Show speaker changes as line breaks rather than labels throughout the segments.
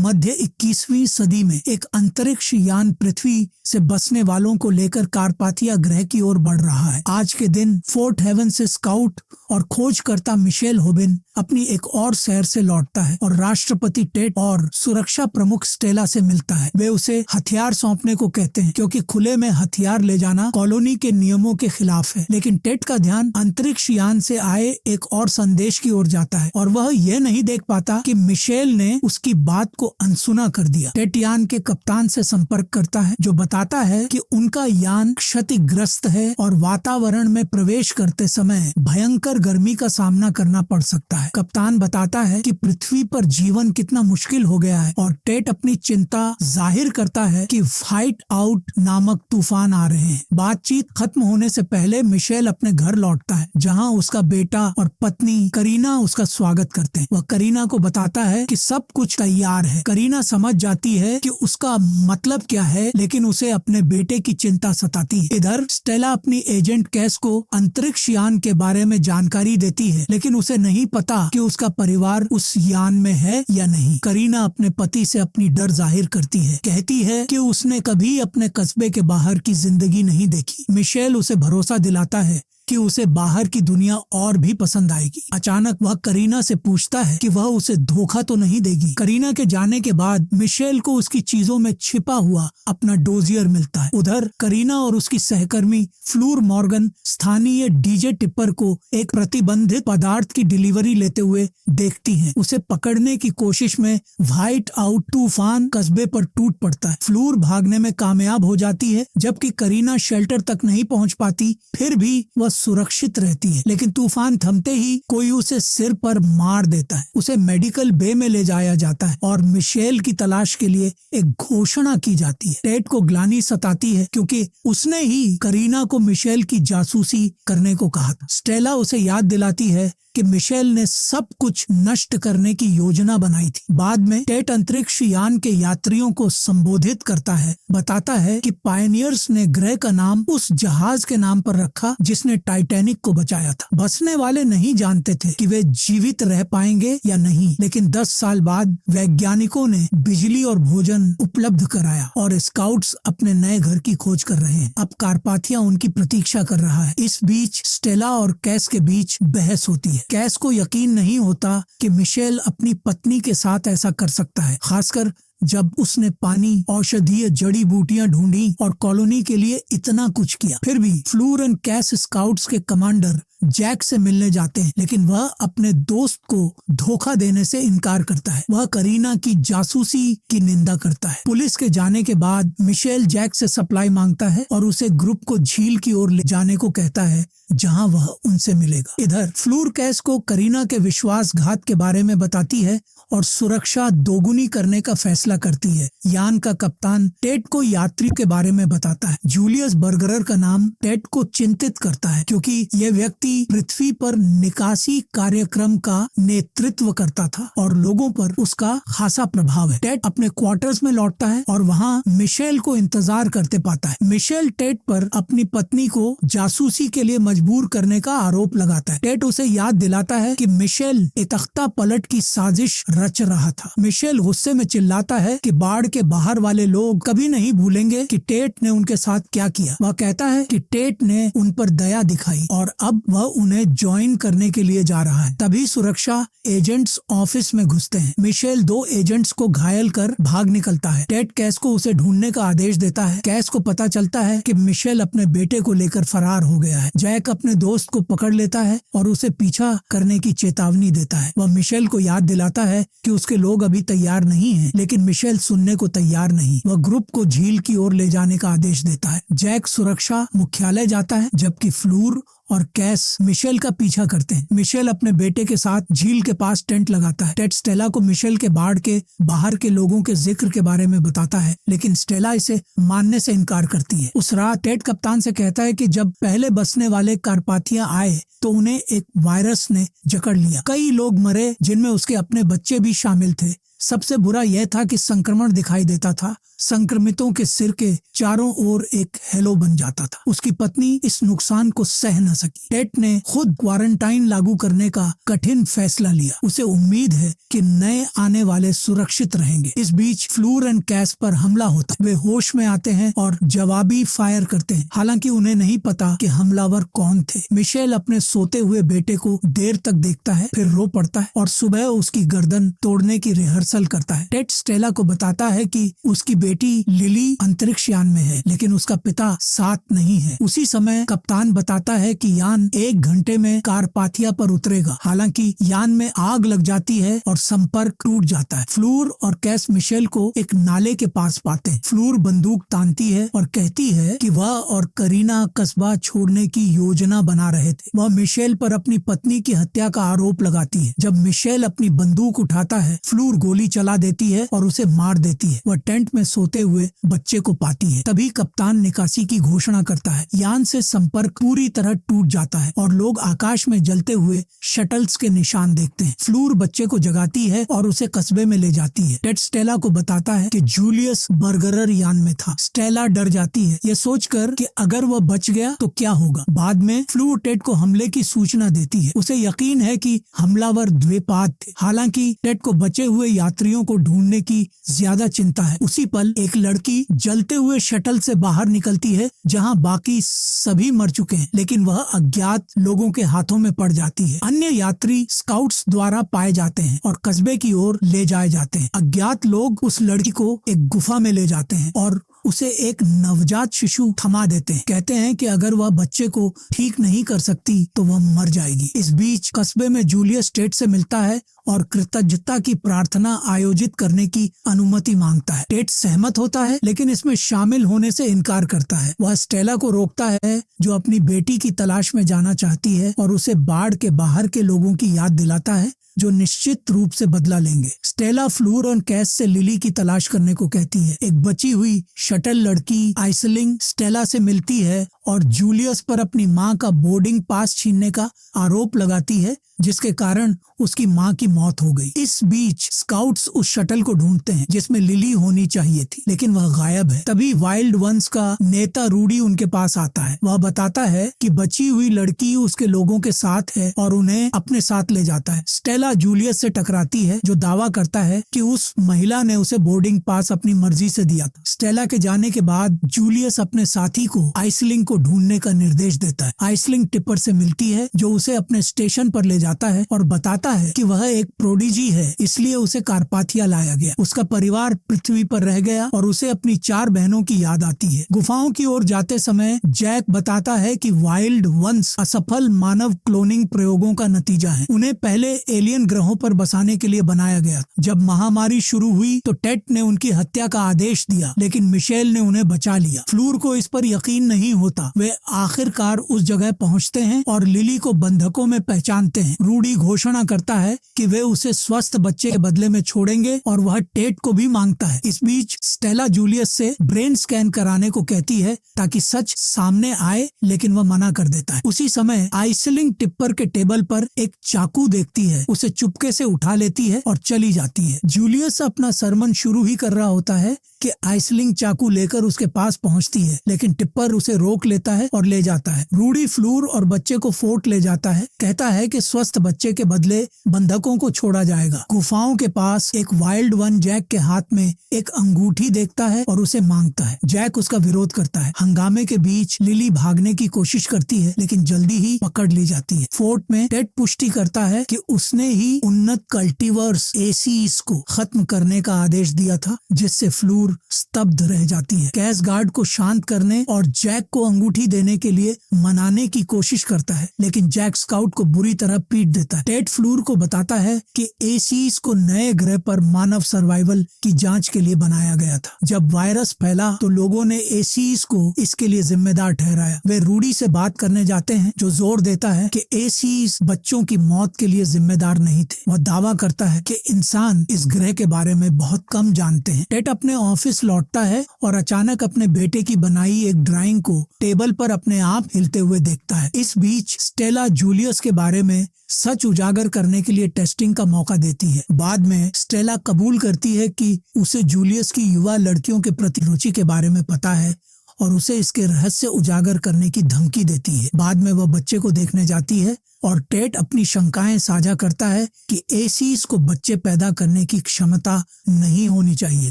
मध्य 21वीं सदी में एक अंतरिक्ष यान पृथ्वी से बसने वालों को लेकर कार्पाथिया ग्रह की ओर बढ़ रहा है। आज के दिन फोर्ट हेवन से स्काउट और खोजकर्ता मिशेल होबिन अपनी एक और सैर से लौटता है और राष्ट्रपति टेट और सुरक्षा प्रमुख स्टेला से मिलता है। वे उसे हथियार सौंपने को कहते हैं क्योंकि खुले में हथियार ले जाना कॉलोनी के नियमों के खिलाफ है। लेकिन टेट का ध्यान अंतरिक्ष यान से आए एक और संदेश की ओर जाता है और वह यह नहीं देख पाता कि मिशेल ने उसकी बात को अनसुना कर दिया। टेट यान के कप्तान से संपर्क करता है जो बताता है कि उनका यान क्षतिग्रस्त है और वातावरण में प्रवेश करते समय भयंकर गर्मी का सामना करना पड़ सकता है। कप्तान बताता है कि पृथ्वी पर जीवन कितना मुश्किल हो गया है और टेट अपनी चिंता जाहिर करता है कि फाइट आउट नामक तूफान आ रहे हैं। बातचीत खत्म होने से पहले मिशेल अपने घर लौटता है जहां उसका बेटा और पत्नी करीना उसका स्वागत करते हैं। वह करीना को बताता है कि सब कुछ तैयार है। करीना समझ जाती है कि उसका मतलब क्या है, लेकिन उसे अपने बेटे की चिंता सताती है। इधर स्टेला अपनी एजेंट कैस को अंतरिक्ष यान के बारे में जानकारी देती है, लेकिन उसे नहीं पता कि उसका परिवार उस यान में है या नहीं। करीना अपने पति से अपनी डर जाहिर करती है, कहती है कि उसने कभी अपने कस्बे के बाहर की जिंदगी नहीं देखी। मिशेल उसे भरोसा दिलाता है कि उसे बाहर की दुनिया और भी पसंद आएगी। अचानक वह करीना से पूछता है कि वह उसे धोखा तो नहीं देगी। करीना के जाने के बाद मिशेल को उसकी चीजों में छिपा हुआ अपना डोजियर मिलता है। उधर करीना और उसकी सहकर्मी फ्लूर मॉर्गन स्थानीय डीजे टिप्पर को एक प्रतिबंधित पदार्थ की डिलीवरी लेते हुए देखती हैं। उसे पकड़ने की कोशिश में व्हाइट आउट तूफान कस्बे पर टूट पड़ता है। फ्लूर भागने में कामयाब हो जाती है जबकि करीना शेल्टर तक नहीं पहुंच पाती। फिर भी वह सुरक्षित रहती है, लेकिन तूफान थमते ही कोई उसे सिर पर मार देता है। उसे मेडिकल बे में ले जाया जाता है और मिशेल की तलाश के लिए एक घोषणा की जाती है। टेट को ग्लानि सताती है क्योंकि उसने ही करीना को मिशेल की जासूसी करने को कहा था। स्टेला उसे याद दिलाती है कि मिशेल ने सब कुछ नष्ट करने की योजना बनाई थी। बाद में टेट अंतरिक्ष यान के यात्रियों को संबोधित करता है, बताता है कि पायनियर्स ने ग्रह का नाम उस जहाज के नाम पर रखा जिसने टाइटैनिक को बचाया था। बसने वाले नहीं जानते थे कि वे जीवित रह पाएंगे या नहीं, लेकिन 10 साल बाद वैज्ञानिकों ने बिजली और भोजन उपलब्ध कराया और स्काउट्स अपने नए घर की खोज कर रहे हैं। अब कार्पाथिया उनकी प्रतीक्षा कर रहा है। इस बीच स्टेला और कैस के बीच बहस होती है। कैस को यकीन नहीं होता कि मिशेल अपनी पत्नी के साथ ऐसा कर सकता है, खासकर जब उसने पानी, औषधीय जड़ी बूटियां ढूंढी और कॉलोनी के लिए इतना कुछ किया। फिर भी फ्लूर एंड कैस स्काउट्स के कमांडर जैक से मिलने जाते हैं, लेकिन वह अपने दोस्त को धोखा देने से इनकार करता है। वह करीना की जासूसी की निंदा करता है। पुलिस के जाने के बाद मिशेल जैक से सप्लाई मांगता है और उसे ग्रुप को झील की ओर ले जाने को कहता है जहां वह उनसे मिलेगा। इधर फ्लूर कैस को करीना के विश्वासघात के बारे में बताती है और सुरक्षा दोगुनी करने का फैसला करती है। यान का कप्तान टेट को यात्री के बारे में बताता है। जूलियस बर्गरर का नाम टेट को चिंतित करता है क्योंकि यह व्यक्ति पृथ्वी पर निकासी कार्यक्रम का नेतृत्व करता था और लोगों पर उसका खासा प्रभाव है। टेट अपने क्वार्टर्स में लौटता है और वहां मिशेल को इंतजार करते पाता है। मिशेल टेट पर अपनी पत्नी को जासूसी के लिए मजबूर करने का आरोप लगाता है। टेट उसे याद दिलाता है कि मिशेल एक तख्ता पलट की साजिश रच रहा था। मिशेल गुस्से में चिल्लाता है कि बाढ़ के बाहर वाले लोग कभी नहीं भूलेंगे कि टेट ने उनके साथ क्या किया। वह कहता है कि टेट ने उन पर दया दिखाई और अब वह उन्हें ज्वाइन करने के लिए जा रहा है। तभी सुरक्षा एजेंट्स ऑफिस में घुसते हैं। मिशेल 2 एजेंट्स को घायल कर भाग निकलता है। टेट कैस को उसे ढूंढने का आदेश देता है। कैस को पता चलता है कि मिशेल अपने बेटे को लेकर फरार हो गया है। जैक अपने दोस्त को पकड़ लेता है और उसे पीछा करने की चेतावनी देता है। वह मिशेल को याद दिलाता है कि उसके लोग अभी तैयार नहीं हैं, लेकिन मिशेल सुनने को तैयार नहीं। वह ग्रुप को झील की ओर ले जाने का आदेश देता है। जैक सुरक्षा मुख्यालय जाता है जबकि फ्लूर और कैस मिशेल का पीछा करते हैं। मिशेल अपने बेटे के साथ झील के पास टेंट लगाता है। टेट स्टेला को मिशेल के बाढ़ के बाहर के लोगों के जिक्र के बारे में बताता है, लेकिन स्टेला इसे मानने से इनकार करती है। उस रात टेट कप्तान से कहता है कि जब पहले बसने वाले कार्पाथिया आए तो उन्हें एक वायरस ने जकड़ लिया। कई लोग मरे जिनमें उसके अपने बच्चे भी शामिल थे। सबसे बुरा यह था कि संक्रमण दिखाई देता था। संक्रमितों के सिर के चारों ओर एक हेलो बन जाता था। उसकी पत्नी इस नुकसान को सह न सकी। टेट ने खुद क्वारंटाइन लागू करने का कठिन फैसला लिया। उसे उम्मीद है कि नए आने वाले सुरक्षित रहेंगे। इस बीच फ्लूर एंड कैस पर हमला होता है। वे होश में आते हैं और जवाबी फायर करते हैं। हालांकि उन्हें नहीं पता कि हमलावर कौन थे। मिशेल अपने सोते हुए बेटे को देर तक देखता है, फिर रो पड़ता है और सुबह उसकी गर्दन तोड़ने की रिहर्सल करता है। टेट स्टेला को बताता है कि उसकी बेटी लिली अंतरिक्ष यान में है, लेकिन उसका पिता साथ नहीं है। उसी समय कप्तान बताता है कि यान 1 घंटे में कारपाथिया पर उतरेगा। हालांकि यान में आग लग जाती है और संपर्क टूट जाता है। फ्लूर और कैस मिशेल को एक नाले के पास पाते हैं। फ्लूर बंदूक तानती है और कहती है कि वह और करीना कस्बा छोड़ने की योजना बना रहे थे। वह मिशेल पर अपनी पत्नी की हत्या का आरोप लगाती है। जब मिशेल अपनी बंदूक उठाता है, फ्लूर गोली चला देती है और उसे मार देती है। वह टेंट में सोते हुए बच्चे को पाती है। तभी कप्तान निकासी की घोषणा करता है। यान से संपर्क पूरी तरह टूट जाता है और लोग आकाश में जलते हुए शटल्स के निशान देखते हैं। फ्लूर बच्चे को जगाती है और उसे कस्बे में ले जाती है। टेट स्टेला को बताता है कि जूलियस बर्गरर यान में था। स्टेला डर जाती है, ये सोचकर कि अगर वह बच गया तो क्या होगा। बाद में फ्लूर टेट को हमले की सूचना देती है। उसे यकीन है कि हमलावर द्विपाद थे। हालांकि टेट को बचे हुए यात्रियों को ढूंढने की ज्यादा चिंता है। उसी पल एक लड़की जलते हुए शटल से बाहर निकलती है, जहां बाकी सभी मर चुके हैं, लेकिन वह अज्ञात लोगों के हाथों में पड़ जाती है। अन्य यात्री स्काउट्स द्वारा पाए जाते हैं और कस्बे की ओर ले जाए जाते हैं। अज्ञात लोग उस लड़की को एक गुफा में ले जाते हैं और उसे एक नवजात शिशु थमा देते हैं। कहते हैं कि अगर वह बच्चे को ठीक नहीं कर सकती तो वह मर जाएगी। इस बीच कस्बे में जूलियस टेट से मिलता है और कृतज्ञता की प्रार्थना आयोजित करने की अनुमति मांगता है। टेट सहमत होता है, लेकिन इसमें शामिल होने से इनकार करता है। वह स्टेला को रोकता है, जो अपनी बेटी की तलाश में जाना चाहती है, और उसे बाढ़ के बाहर के लोगों की याद दिलाता है जो निश्चित रूप से बदला लेंगे। स्टेला फ्लूर और कैस से लिली की तलाश करने को कहती है। एक बची हुई शटल लड़की आइसलिंग स्टेला से मिलती है और जूलियस पर अपनी मां का बोर्डिंग पास छीनने का आरोप लगाती है, जिसके कारण उसकी मां की मौत हो गई। इस बीच स्काउट्स उस शटल को ढूंढते हैं जिसमें लिली होनी चाहिए थी, लेकिन वह गायब है। तभी वाइल्ड वंस का नेता रूडी उनके पास आता है। वह बताता है कि बची हुई लड़की उसके लोगों के साथ है और उन्हें अपने साथ ले जाता है। स्टेला जूलियस से टकराती है, जो दावा करता है कि उस महिला ने उसे बोर्डिंग पास अपनी मर्जी से दिया था। स्टेला के जाने के बाद जूलियस अपने साथी को आइसलिंग को ढूंढने का निर्देश देता है। आइसलिंग टिप्पर से मिलती है, जो उसे अपने स्टेशन पर ले जाता है और बताता है कि वह एक प्रोडिजी है, इसलिए उसे कारपाथिया लाया गया। उसका परिवार पृथ्वी पर रह गया और उसे अपनी 4 बहनों की याद आती है। गुफाओं की ओर जाते समय जैक बताता है कि वाइल्ड वंस असफल मानव क्लोनिंग प्रयोगों का नतीजा है। उन्हें पहले एलियन ग्रहों पर बसाने के लिए बनाया गया। जब महामारी शुरू हुई तो टेट ने उनकी हत्या का आदेश दिया, लेकिन मिशेल ने उन्हें बचा लिया। फ्लूर को इस पर यकीन नहीं होता। वे आखिरकार उस जगह पहुंचते हैं और लिली को बंधकों में पहचानते हैं। रूडी घोषणा करता है कि वे उसे स्वस्थ बच्चे के बदले में छोड़ेंगे और वह टेट को भी मांगता है। इस बीच स्टेला जूलियस से ब्रेन स्कैन कराने को कहती है ताकि सच सामने आए, लेकिन वह मना कर देता है। उसी समय आइसलिंग टिप्पर के टेबल पर एक चाकू देखती है, उसे चुपके से उठा लेती है और चली जाती है। जूलियस अपना सरमन शुरू ही कर रहा होता है कि आइसलिंग चाकू लेकर उसके पास पहुंचती है, लेकिन टिप्पर उसे रोक लेता है और ले जाता है। रूडी फ्लूर और बच्चे को फोर्ट ले जाता है, कहता है कि स्वस्थ बच्चे के बदले बंधकों को छोड़ा जाएगा। गुफाओं के पास एक वाइल्ड वन जैक के हाथ में एक अंगूठी देखता है और उसे मांगता है। जैक उसका विरोध करता है। हंगामे के बीच लिली भागने की कोशिश करती है, लेकिन जल्दी ही पकड़ ली जाती है। फोर्ट में टेट पुष्टि करता है कि उसने ही उन्नत कल्टीवर्स एसीज को खत्म करने का आदेश दिया था, जिससे फ्लूर स्तब्ध रह जाती है। कैस गार्ड को शांत करने और जैक को अंगूठी देने के लिए मनाने की कोशिश करता है, लेकिन जैक स्काउट को बुरी तरह पीट देता है। टेट फ्लूर को बताता है कि एसीज को नए ग्रह पर मानव सर्वाइवल की जांच के लिए बनाया गया था। जब वायरस फैला तो लोगों ने एसीज को इसके लिए जिम्मेदार ठहराया। वे रूडी से बात करने जाते हैं, जो जोर देता है कि एसीज बच्चों की मौत के लिए जिम्मेदार नहीं थे। वह दावा करता है कि इंसान इस ग्रह के बारे में बहुत कम जानते हैं। टेट अपने ऑफिस ऑफिस लौटता है और अचानक अपने बेटे की बनाई एक ड्राइंग को टेबल पर अपने आप हिलते हुए देखता है। इस बीच स्टेला जूलियस के बारे में सच उजागर करने के लिए टेस्टिंग का मौका देती है। बाद में स्टेला कबूल करती है कि उसे जूलियस की युवा लड़कियों के प्रति रुचि के बारे में पता है और उसे इसके रहस्य उजागर करने की धमकी देती है। बाद में वह बच्चे को देखने जाती है और टेट अपनी शंकाएं साझा करता है कि एसीज को बच्चे पैदा करने की क्षमता नहीं होनी चाहिए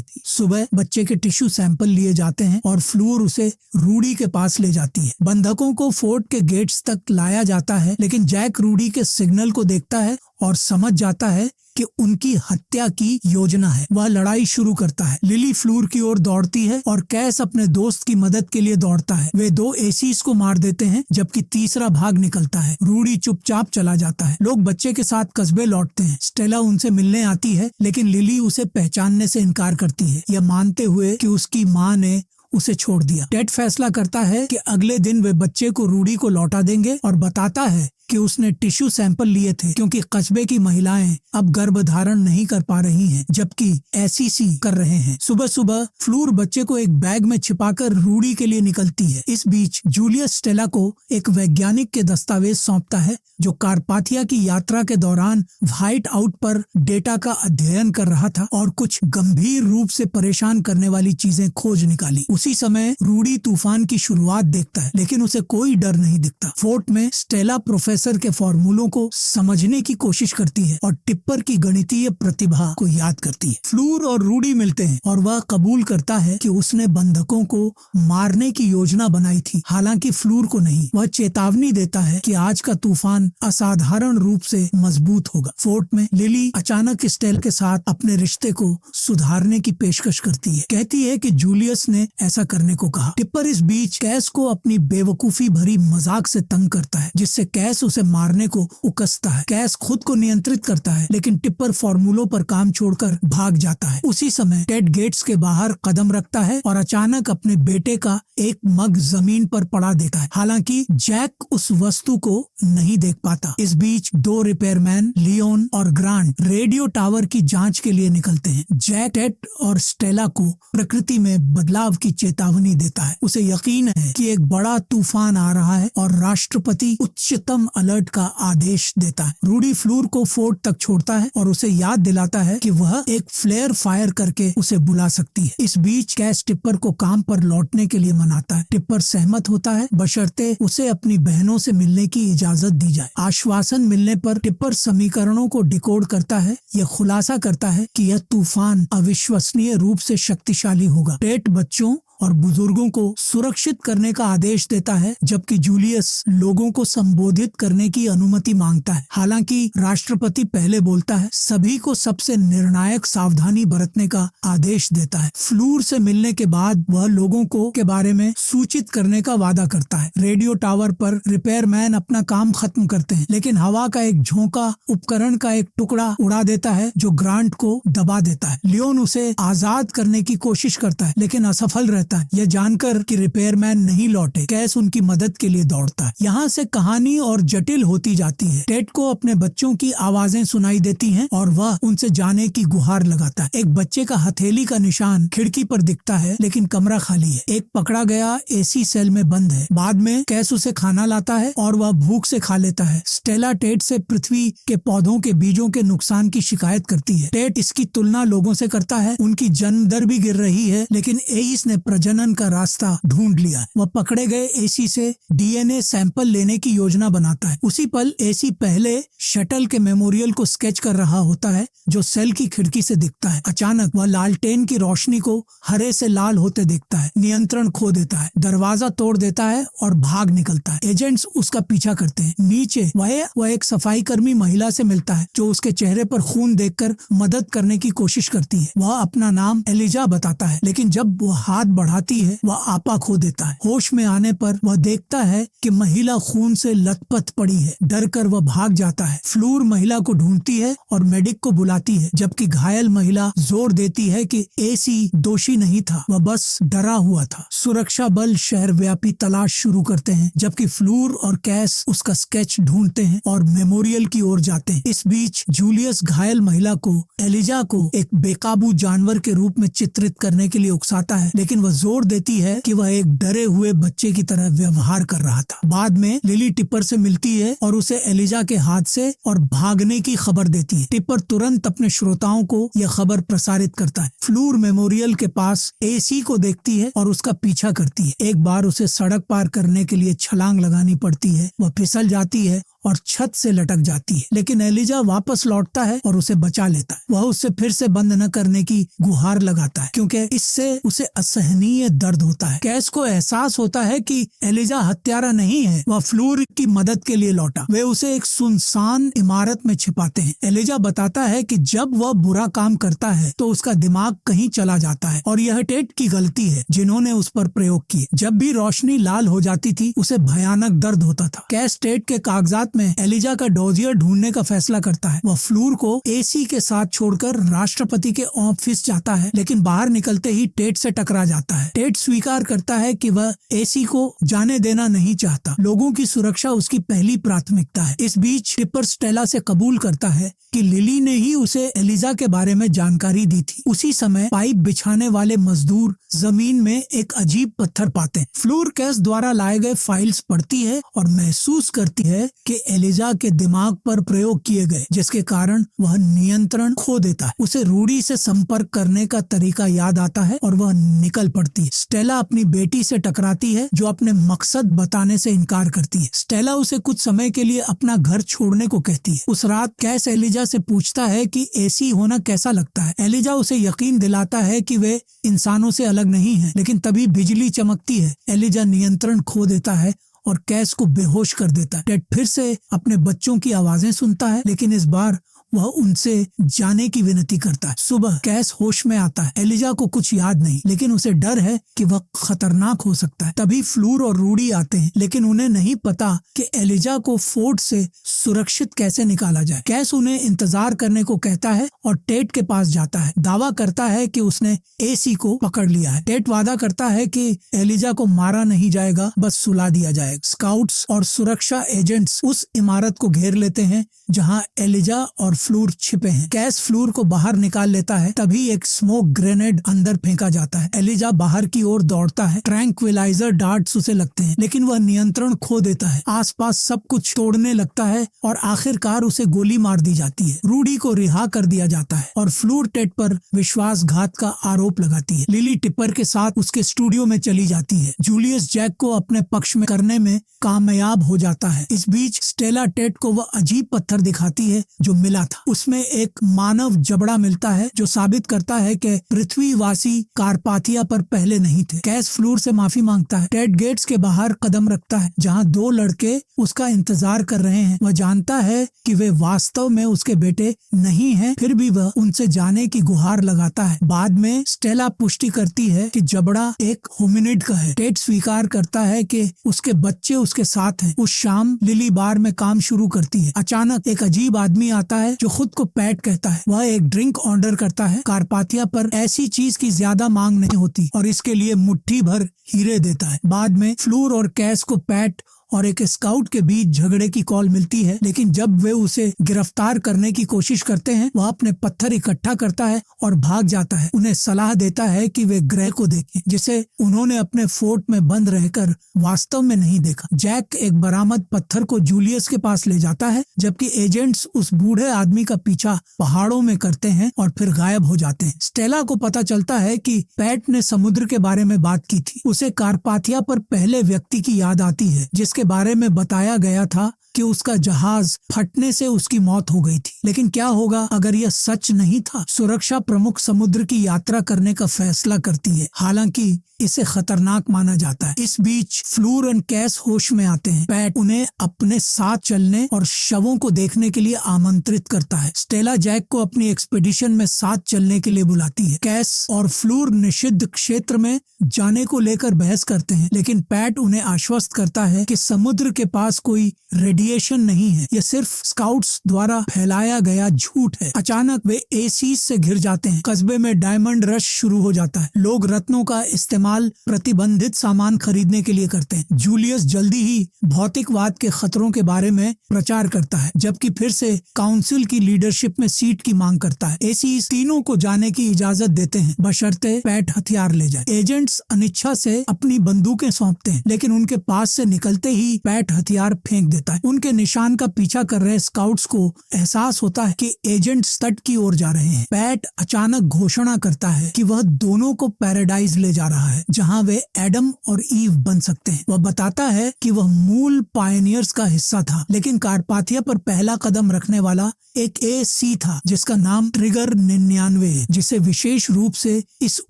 थी। सुबह बच्चे के टिश्यू सैंपल लिए जाते हैं और फ्लूर उसे रूडी के पास ले जाती है। बंधकों को फोर्ट के गेट्स तक लाया जाता है, लेकिन जैक रूडी के सिग्नल को देखता है और समझ जाता है कि उनकी हत्या की योजना है। वह लड़ाई शुरू करता है। लिली फ्लूर की ओर दौड़ती है और कैस अपने दोस्त की मदद के लिए दौड़ता है। वे 2 एसीज को मार देते हैं जबकि तीसरा भाग निकलता है। रूडी चुपचाप चला जाता है। लोग बच्चे के साथ कस्बे लौटते हैं। स्टेला उनसे मिलने आती है, लेकिन लिली उसे पहचानने से इनकार करती है, यह मानते हुए कि उसकी माँ ने उसे छोड़ दिया। टेड फैसला करता है कि अगले दिन वे बच्चे को रूडी को लौटा देंगे और बताता है कि उसने टिश्यू सैंपल लिए थे क्योंकि कस्बे की महिलाएं अब गर्भधारण नहीं कर पा रही हैं, जबकि एसीसी कर रहे हैं। सुबह सुबह फ्लूर बच्चे को एक बैग में छिपाकर रूडी के लिए निकलती है। इस बीच जूलियस स्टेला को एक वैज्ञानिक के दस्तावेज सौंपता है जो कारपाथिया की यात्रा के दौरान व्हाइट आउट पर डेटा का अध्ययन कर रहा था और कुछ गंभीर रूप से परेशान करने वाली चीजें खोज निकाली। उसी समय रूडी तूफान की शुरुआत देखता है, लेकिन उसे कोई डर नहीं दिखता। फोर्ट में स्टेला प्रोफेसर के फॉर्मूलों को समझने की कोशिश करती है और टिप्पर की गणितीय प्रतिभा को याद करती है। फ्लूर और रूडी मिलते हैं और वह कबूल करता है कि उसने बंधकों को मारने की योजना बनाई थी, हालांकि फ्लूर को नहीं। वह चेतावनी देता है कि आज का तूफान असाधारण रूप से मजबूत होगा। फोर्ट में लिली अचानक स्टेल के साथ अपने रिश्ते को सुधारने की पेशकश करती है, कहती है कि जूलियस ने ऐसा करने को कहा। टिप्पर इस बीच कैस को अपनी बेवकूफी भरी मजाक से तंग करता है, जिससे कैस उसे मारने को उकसता है। कैस खुद को नियंत्रित करता है, लेकिन टिप्पर फॉर्मूलों पर काम छोड़कर भाग जाता है। उसी समय टेड गेट्स के बाहर कदम रखता है और अचानक अपने बेटे का एक मग जमीन पर पड़ा देखता है, हालांकि जैक उस वस्तु को नहीं देख पाता। इस बीच 2 रिपेयरमैन लियोन और ग्रांट रेडियो टावर की जांच के लिए निकलते हैं। जैक टेड और स्टेला को प्रकृति में बदलाव की चेतावनी देता है। उसे यकीन है कि एक बड़ा तूफान आ रहा है और राष्ट्रपति उच्चतम अलर्ट का आदेश देता है। रूडी फ्लूर को फोर्ट तक छोड़ता है और उसे याद दिलाता है कि वह एक फ्लेयर फायर करके उसे बुला सकती है। इस बीच कैस टिप्पर को काम पर लौटने के लिए मनाता है। टिप्पर सहमत होता है, बशर्ते उसे अपनी बहनों से मिलने की इजाजत दी जाए। आश्वासन मिलने पर टिप्पर समीकरणों को डिकोड करता है। यह खुलासा करता है कि यह तूफान अविश्वसनीय रूप से शक्तिशाली होगा। टेट बच्चों और बुजुर्गों को सुरक्षित करने का आदेश देता है, जबकि जूलियस लोगों को संबोधित करने की अनुमति मांगता है। हालांकि राष्ट्रपति पहले बोलता है, सभी को सबसे निर्णायक सावधानी बरतने का आदेश देता है। फ्लूर से मिलने के बाद वह लोगों को के बारे में सूचित करने का वादा करता है। रेडियो टावर पर रिपेयरमैन अपना काम खत्म करते हैं, लेकिन हवा का एक झोंका उपकरण का एक टुकड़ा उड़ा देता है जो ग्रांट को दबा देता है। लियोन उसे आजाद करने की कोशिश करता है, लेकिन असफल रहता है। यह जानकर कि रिपेयरमैन नहीं लौटे, कैस उनकी मदद के लिए दौड़ता है। यहाँ से कहानी और जटिल होती जाती है। टेड को अपने बच्चों की आवाजें सुनाई देती हैं और वह उनसे जाने की गुहार लगाता है। एक बच्चे का हथेली का निशान खिड़की पर दिखता है, लेकिन कमरा खाली है। एक पकड़ा गया एसी सेल में बंद है। बाद में कैस उसे खाना लाता है और वह भूख से खा लेता है। स्टेला टेड से पृथ्वी के पौधों के बीजों के नुकसान की शिकायत करती है। टेड इसकी तुलना लोगों से करता है। उनकी जन्म दर भी गिर रही है, लेकिन एइस ने प्रजनन का रास्ता ढूंढ लिया। वह पकड़े गए एसी से डीएनए सैंपल लेने की योजना बनाता है। उसी पल एसी पहले शटल के मेमोरियल को स्केच कर रहा होता है जो सेल की खिड़की से दिखता है। अचानक वह लालटेन की रोशनी को हरे से लाल होते देखता है, नियंत्रण खो देता है, दरवाजा तोड़ देता है और भाग निकलता है। एजेंट्स उसका पीछा करते हैं। नीचे वह एक सफाई कर्मी महिला से मिलता है जो उसके चेहरे पर खून देखकर मदद करने की कोशिश करती है। वह अपना नाम एलिजा बताता है, लेकिन जब वो हाथ बढ़ाती है वह आपा खो देता है। होश में आने पर वह देखता है कि महिला खून से लथपथ पड़ी है। डर कर वह भाग जाता है। फ्लूर महिला को ढूंढती है और मेडिक को बुलाती है, जबकि घायल महिला जोर देती है कि एसी दोषी नहीं था, वह बस डरा हुआ था। सुरक्षा बल शहर व्यापी तलाश शुरू करते हैं, जबकि फ्लूर और कैस उसका स्केच ढूंढते हैं और मेमोरियल की ओर जाते हैं। इस बीच जूलियस घायल महिला को एलिजा को एक बेकाबू जानवर के रूप में चित्रित करने के लिए उकसाता है, लेकिन वह जोर देती है कि वह एक डरे हुए बच्चे की तरह व्यवहार कर रहा था। बाद में लिली टिपर से मिलती है और उसे एलिजा के हादसे और भागने की खबर देती है। टिपर तुरंत अपने श्रोताओं को यह खबर प्रसारित करता है। फ्लूर मेमोरियल के पास एसी को देखती है और उसका पीछा करती है। एक बार उसे सड़क पार करने के लिए छलांग लगानी पड़ती है। वह फिसल जाती है और छत से लटक जाती है, लेकिन एलिजा वापस लौटता है और उसे बचा लेता है। वह उससे फिर से बंद न करने की गुहार लगाता है, क्योंकि इससे उसे असहनीय दर्द होता है। कैस को एहसास होता है कि एलिजा हत्यारा नहीं है। वह फ्लूर की मदद के लिए लौटा। वे उसे एक सुनसान इमारत में छिपाते हैं। एलिजा बताता है कि जब वह बुरा काम करता है तो उसका दिमाग कहीं चला जाता है और यह टेट की गलती है जिन्होंने उस पर प्रयोग किए। जब भी रोशनी लाल हो जाती थी उसे भयानक दर्द होता था। कैस टेट के कागजात में एलिजा का डोजियर ढूंढने का फैसला करता है। वह फ्लूर को एसी के साथ छोड़कर राष्ट्रपति के ऑफिस जाता है, लेकिन बाहर निकलते ही टेट से टकरा जाता है। टेट स्वीकार करता है कि वह एसी को जाने देना नहीं चाहता। लोगों की सुरक्षा उसकी पहली प्राथमिकता है। इस बीच टिपर स्टेला से कबूल करता है कि लिली ने ही उसे एलिजा के बारे में जानकारी दी थी। उसी समय पाइप बिछाने वाले मजदूर जमीन में एक अजीब पत्थर पाते हैं। फ्लूर कैस द्वारा लाए गए फाइल्स पढ़ती है और महसूस करती है कि एलिजा के दिमाग पर प्रयोग किए गए, जिसके कारण वह नियंत्रण खो देता है। उसे रूडी से संपर्क करने का तरीका याद आता है और वह निकल पड़ती है। स्टेला अपनी बेटी से टकराती है जो अपने मकसद बताने से इनकार करती है। स्टेला उसे कुछ समय के लिए अपना घर छोड़ने को कहती है। उस रात कैस एलिजा से पूछता है कि एसी होना कैसा लगता है। एलिजा उसे यकीन दिलाता है कि वे इंसानों से अलग नहीं है, लेकिन तभी बिजली चमकती है। एलिजा नियंत्रण खो देता है और कैस को बेहोश कर देता है। टेड फिर से अपने बच्चों की आवाजें सुनता है, लेकिन इस बार वह उनसे जाने की विनती करता है। सुबह कैस होश में आता है। एलिजा को कुछ याद नहीं, लेकिन उसे डर है कि वह खतरनाक हो सकता है। तभी फ्लूर और रूडी आते हैं, लेकिन उन्हें नहीं पता कि एलिजा को फोर्ट से सुरक्षित कैसे निकाला जाए। कैस उन्हें इंतजार करने को कहता है और टेट के पास जाता है। दावा करता है कि उसने एसी को पकड़ लिया है। टेट वादा करता है कि एलिजा को मारा नहीं जाएगा, बस सुला दिया जाएगा। स्काउट्स और सुरक्षा एजेंट्स उस इमारत को घेर लेते हैं जहां एलिजा और फ्लूर छिपे हैं। कैस फ्लूर को बाहर निकाल लेता है। तभी एक स्मोक ग्रेनेड अंदर फेंका जाता है। एलिजा बाहर की ओर दौड़ता है। ट्रैंक्विलाइजर डार्ट्स उसे लगते हैं, लेकिन वह नियंत्रण खो देता है। आसपास सब कुछ तोड़ने लगता है और आखिरकार उसे गोली मार दी जाती है। रूडी को रिहा कर दिया जाता है और फ्लूर टेट पर विश्वासघात का आरोप लगाती है। लिली टिपर के साथ उसके स्टूडियो में चली जाती है। जूलियस जैक को अपने पक्ष में करने में कामयाब हो जाता है। इस बीच स्टेला टेट को वह अजीब पत्थर दिखाती है जो मिला था। उसमें एक मानव जबड़ा मिलता है जो साबित करता है कि पृथ्वीवासी कारपाथिया पर पहले नहीं थे। कैस फ्लूर से माफी मांगता है। टेड गेट्स के बाहर कदम रखता है जहां दो लड़के उसका इंतजार कर रहे हैं। वह जानता है कि वे वास्तव में उसके बेटे नहीं हैं, फिर भी वह उनसे जाने की गुहार लगाता है। बाद में स्टेला पुष्टि करती है कि जबड़ा एक होमिनिड का है। टेड स्वीकार करता है कि उसके बच्चे उसके साथ हैं। उस शाम लिली बार में काम शुरू करती है। अचानक एक अजीब आदमी आता है जो खुद को पैट कहता है। वह एक ड्रिंक ऑर्डर करता है। कारपाथिया पर ऐसी चीज की ज्यादा मांग नहीं होती और इसके लिए मुट्ठी भर हीरे देता है। बाद में फ्लूर और कैस को पैट और एक स्काउट के बीच झगड़े की कॉल मिलती है, लेकिन जब वे उसे गिरफ्तार करने की कोशिश करते हैं वह अपने पत्थर इकट्ठा करता है और भाग जाता है। उन्हें सलाह देता है कि वे ग्रह को देखें, जिसे उन्होंने अपने फोर्ट में बंद रहकर वास्तव में नहीं देखा। जैक एक बरामद पत्थर को जूलियस के पास ले जाता है, जबकि एजेंट्स उस बूढ़े आदमी का पीछा पहाड़ों में करते हैं और फिर गायब हो जाते हैं। स्टेला को पता चलता है कि पैट ने समुद्र के बारे में बात की थी। उसे कारपाथिया पर पहले व्यक्ति की याद आती है जिसके बारे में बताया गया था कि उसका जहाज फटने से उसकी मौत हो गई थी। लेकिन क्या होगा अगर यह सच नहीं था? सुरक्षा प्रमुख समुद्र की यात्रा करने का फैसला करती है, हालांकि इसे खतरनाक माना जाता है। इस बीच फ्लूर और कैस होश में आते हैं। पैट उन्हें अपने साथ चलने और शवों को देखने के लिए आमंत्रित करता है। स्टेला जैक को अपनी एक्सपीडिशन में साथ चलने के लिए बुलाती है। कैस और फ्लूर निषिद्ध क्षेत्र में जाने को लेकर बहस करते हैं, लेकिन पैट उन्हें आश्वस्त करता है कि समुद्र के पास कोई रेडिएशन नहीं है, यह सिर्फ स्काउट्स द्वारा फैलाया गया झूठ है। अचानक वे एसीज से घिर जाते हैं। कस्बे में डायमंड रश शुरू हो जाता है। लोग रत्नों का इस्तेमाल प्रतिबंधित सामान खरीदने के लिए करते हैं। जूलियस जल्दी ही भौतिकवाद के खतरों के बारे में प्रचार करता है, जबकि फिर से काउंसिल की लीडरशिप में सीट की मांग करता है। एसीज तीनों को जाने की इजाजत देते हैं, बशर्ते पैट हथियार ले जाए। एजेंट्स अनिच्छा से अपनी बंदूकें सौंपते हैं, लेकिन उनके पास से निकलते ही पैट हथियार फेंक देता है। उनके निशान का पीछा कर रहे स्काउट्स को एहसास होता है कि एजेंट्स तट की ओर जा रहे हैं। पैट अचानक घोषणा करता है कि वह दोनों को पैराडाइज ले जा रहा है, जहां वे एडम और ईव बन सकते हैं। वह बताता है कि वह मूल पायनियर्स का हिस्सा था, लेकिन कारपाथिया पर पहला कदम रखने वाला एक एसी था जिसका नाम ट्रिगर 99 है, जिसे विशेष रूप से इस